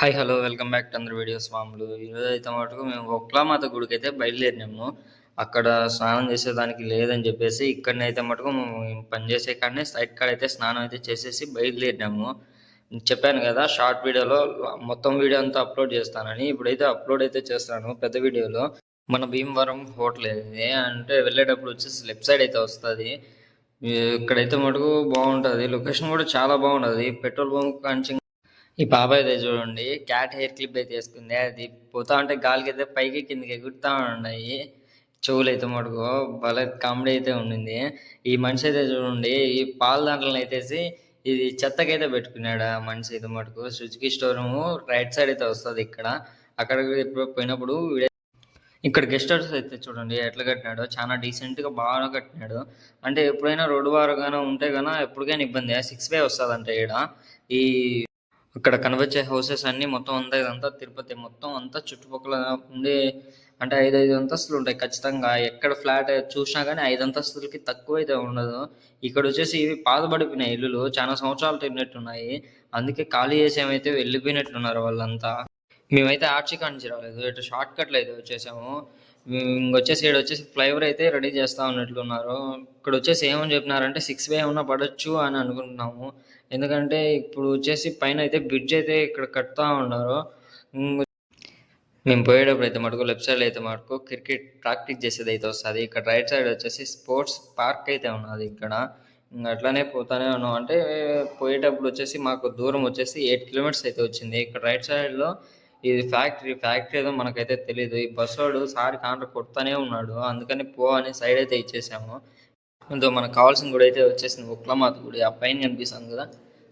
Hi hello welcome back to another videos మామూలు ఈరోజు అయితే మటుకు మేము ఒక్లామాత గుడికి అయితే బయలుదేరినాము. అక్కడ స్నానం చేసేదానికి లేదని చెప్పేసి ఇక్కడనైతే మటుకు మేము పనిచేసే కాడనే సైట్ కాడ అయితే స్నానం అయితే చేసేసి బయలుదేరినాము. చెప్పాను కదా షార్ట్ వీడియోలో మొత్తం వీడియో అంతా అప్లోడ్ చేస్తానని. ఇప్పుడైతే అప్లోడ్ అయితే చేస్తాను పెద్ద వీడియోలో. మన భీమవరం హోటల్ ఇది అంటే వెళ్ళేటప్పుడు వచ్చేసి లెఫ్ట్ సైడ్ అయితే వస్తుంది. ఇక్కడైతే మటుకు బాగుంటుంది, లొకేషన్ కూడా చాలా బాగుంటుంది. పెట్రోల్ బంక్ కాంచి ఈ పాప అయితే చూడండి క్యాట్ హెయిర్ క్లిప్ అయితే వేసుకుంది. అది పోతా ఉంటే గాలికి అయితే పైకి కిందకి ఎగురుతా ఉన్నాయి. చెవులు అయితే మటుకు భలే కామెడీ అయితే ఉండింది. ఈ మనిషి అయితే చూడండి ఈ పాల దాంట్లో అయితేసి ఇది చెత్తకైతే పెట్టుకున్నాడు. ఆ మనిషి అయితే మటుకు సుజుకి స్టోరూము రైట్ సైడ్ అయితే వస్తుంది ఇక్కడ. అక్కడికి ఎప్పుడు పోయినప్పుడు ఇక్కడ గెస్ట్ హౌస్ అయితే చూడండి ఎట్లా కట్టినాడో, చాలా డీసెంట్గా బాగా కట్టినాడు. అంటే ఎప్పుడైనా రోడ్డు వారుగానే ఉంటే కన్నా ఎప్పటికైనా ఇబ్బంది 6 వే వస్తుంది అంటే ఇక్కడ ఈ ఇక్కడ కనిపించే హౌసెస్ అన్నీ మొత్తం అంతా ఇదంతా తిరుపతి మొత్తం అంతా చుట్టుపక్కల ఉండే అంటే 5 అంతస్తులు ఉంటాయి ఖచ్చితంగా. ఎక్కడ ఫ్లాట్ చూసినా కానీ 5 అంతస్తులకి తక్కువ అయితే ఉండదు. ఇక్కడ వచ్చేసి ఇవి పాతబడిపోయిన ఇల్లులు, చాలా సంవత్సరాలు తిరిగినట్టున్నాయి. అందుకే ఖాళీ చేసి ఏమైతే వెళ్ళిపోయినట్టున్నారు వాళ్ళంతా. మేమైతే ఆర్చికా నుంచి రాలేదు, ఇటు షార్ట్ కట్లో అయితే వచ్చేసాము. ఇంకొచ్చేసి ఇక్కడ వచ్చేసి ఫ్లైఓవర్ అయితే రెడీ చేస్తా ఉన్నట్లున్నారు. ఇక్కడ వచ్చేసి ఏమని చెప్పినారంటే 6 వే ఏమన్నా పడవచ్చు అని అనుకుంటున్నాము. ఎందుకంటే ఇప్పుడు వచ్చేసి పైన అయితే బ్రిడ్జ్ అయితే ఇక్కడ కడతా ఉన్నారు. మేము పోయేటప్పుడు అయితే మటుకు లెఫ్ట్ సైడ్ అయితే మటుకు క్రికెట్ ప్రాక్టీస్ చేసేది అయితే వస్తుంది. ఇక్కడ రైట్ సైడ్ వచ్చేసి స్పోర్ట్స్ పార్క్ అయితే ఉన్నది ఇక్కడ. ఇంకా అట్లానే పోతానే ఉన్నాం. అంటే పోయేటప్పుడు వచ్చేసి మాకు దూరం వచ్చేసి 8 కిలోమీటర్స్ అయితే వచ్చింది. ఇక్కడ రైట్ సైడ్లో ఇది ఫ్యాక్టరీ ఏదో మనకైతే తెలియదు. ఈ బస్ వాడు సారి కాంట్రా కొడతానే ఉన్నాడు, అందుకని పో అని సైడ్ అయితే ఇచ్చేసాము. ఇంతో మనకు కావాల్సిన గుడి అయితే వచ్చేసింది ఒక్లమాత గుడి. ఆ పైన కనిపిస్తుంది కదా,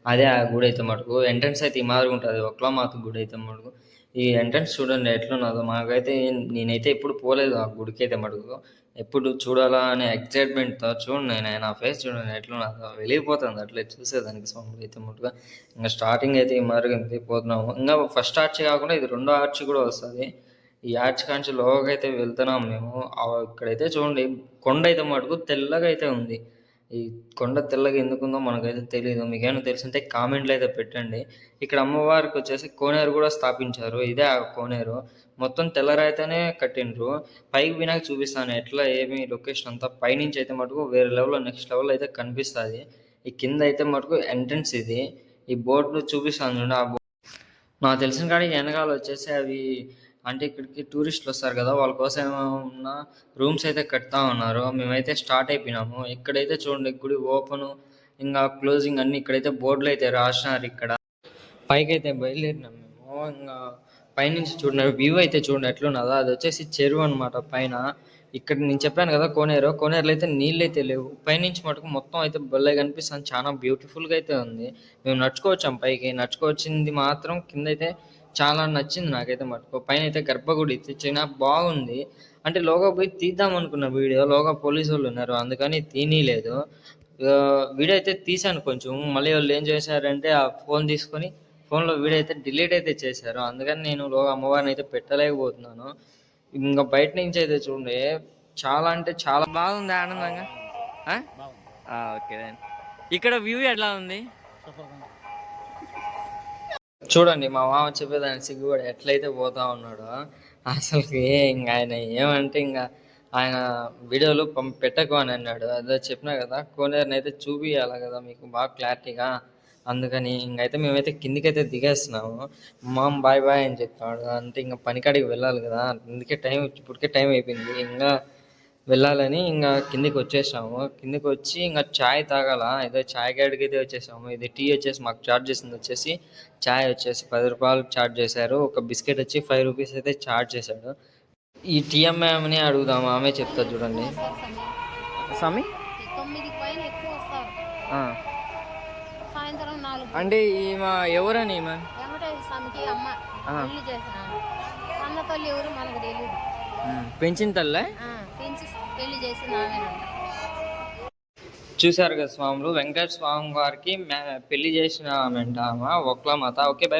అదే ఆ గుడి అయితే మటుకు. ఎంట్రన్స్ అయితే ఈ మాదిరి ఉంటుంది ఒక్లమాత గుడి అయితే మటుకు. ఈ ఎంట్రన్స్ చూడండి ఎట్లున్నదో. మాకైతే నేనైతే ఎప్పుడు పోలేదు ఆ గుడికి అయితే మటుకు. ఎప్పుడు చూడాలా అనే ఎక్సైట్మెంట్తో చూడండి నా ఫేస్ చూడండి ఎట్లున్నదో, వెళ్ళిపోతుంది అట్లే చూసేదానికి స్వామి అయితే మటుగా. ఇంకా స్టార్టింగ్ అయితే ఈ మాదిరి పోతున్నాము. ఇంకా ఫస్ట్ ఆర్చ్ కాకుండా ఇది రెండో ఆర్చ్ కూడా వస్తుంది. ఈ ఆర్చ్ కాంచి లోగా అయితే వెళ్తున్నాం మేము. ఇక్కడైతే చూడండి కొండ అయితే మటుకు తెల్లగా అయితే ఉంది. ఈ కొండ తెల్లగా ఎందుకుందో మనకైతే తెలియదు. మీకేమైనా తెలిసింటే కామెంట్లు అయితే పెట్టండి. ఇక్కడ అమ్మవారికి వచ్చేసి కోనేరు కూడా స్థాపించారు. ఇదే ఆ కోనేరు. మొత్తం తెల్లరైతేనే కట్టిండ్రు. పైకి వినాక చూపిస్తాను ఎట్లా ఏమి లొకేషన్ అంతా. పైనుంచి అయితే మటుకు వేరే లెవెల్లో నెక్స్ట్ లెవెల్ అయితే కనిపిస్తుంది. ఈ కింద అయితే మటుకు ఎంట్రన్స్ ఇది. ఈ బోర్డు చూపిస్తాను చూడండి. ఆ బోర్డు నాకు తెలిసిన కాడికి వెనకాల వచ్చేసి అవి అంటే ఇక్కడికి టూరిస్టులు వస్తారు కదా, వాళ్ళ కోసం ఏమన్నా రూమ్స్ అయితే కడతా ఉన్నారు. మేమైతే స్టార్ట్ అయిపోయినాము. ఇక్కడైతే చూడండి గుడి ఓపెను ఇంకా క్లోజింగ్ అన్ని ఇక్కడైతే బోర్డులు అయితే రాసినారు. ఇక్కడ పైకి అయితే బయలుదేరినాం మేము. ఇంకా పైనుంచి చూడండి వ్యూ అయితే చూడండి ఎట్లున్నదో. అది వచ్చేసి చెరువు అనమాట పైన. ఇక్కడ నేను చెప్పాను కదా కోనేరులో అయితే నీళ్ళు అయితే లేవు. పైనుంచి మటుకు మొత్తం అయితే భలే కనిపిస్తుంది, చాలా బ్యూటిఫుల్గా అయితే ఉంది. మేము నడుచుకోవచ్చాం పైకి. నడుచుకోవచ్చింది మాత్రం కింద అయితే చాలా నచ్చింది నాకైతే మటుకు. పైన అయితే గర్భగుడి చాలా బాగుంది. అంటే లోగా పోయి తీద్దాం అనుకున్న వీడియో, లోగా పోలీసు వాళ్ళు ఉన్నారు అందుకని తీయలేదు. వీడియో అయితే తీశాను కొంచెం. మళ్ళీ వాళ్ళు ఏం చేశారంటే ఆ ఫోన్ తీసుకొని ఫోన్లో వీడియో అయితే డిలీట్ అయితే చేశారు. అందుకని నేను లోగా అమ్మవారిని అయితే పెట్టలేకపోతున్నాను. ఇంకా బయట నుంచి అయితే చూడండి చాలా అంటే చాలా బాగుంది, ఆనందంగా. ఓకే, ఇక్కడ వ్యూ ఎట్లా ఉంది చూడండి. మా మామ చెప్పేదాన్ని సిగ్గుపడి ఎట్లయితే పోతా ఉన్నాడో అసలుకి. ఇంకా ఆయన ఏమంటే ఇంకా ఆయన వీడియోలు పెట్టకు అని అన్నాడు. అదే చెప్పినా కదా, కోనేరుని అయితే చూపియాలి కదా మీకు బాగా క్లారిటీగా. అందుకని ఇంకైతే మేమైతే కిందికైతే దిగేస్తున్నాము. మామ బాయ్ బాయ్ అని చెప్పాడు. అంటే ఇంకా పనికాడికి వెళ్ళాలి కదా, అందుకే ఇప్పటికే టైం అయిపోయింది. ఇంకా వెళ్ళాలని ఇంకా కిందికి వచ్చేసాము. కిందికి వచ్చి ఇంకా ఛాయ్ తాగాల. ఏదో ఛాయ్ గడికి అయితే వచ్చేసాము. ఇది టీ వచ్చేసి మాకు ఛార్జ్ చేసింది వచ్చేసి ఛాయ్ వచ్చేసి 10 రూపాయలు ఛార్జ్ చేశారు. ఒక బిస్కెట్ వచ్చి 5 రూపీస్ అయితే ఛార్జ్ చేశాడు. ఈ టీఎంఎంని అడుగుదాము, ఆమె చెప్తా చూడండి. స్వామి అంటే ఈమె ఎవరని? ఈమె పెంచిన తల్లే. చూశారు కదా స్వాములు, వెంకట స్వామి వారికి పెళ్లి చేసిన ఆమె ఒక్లమాత. Okay by.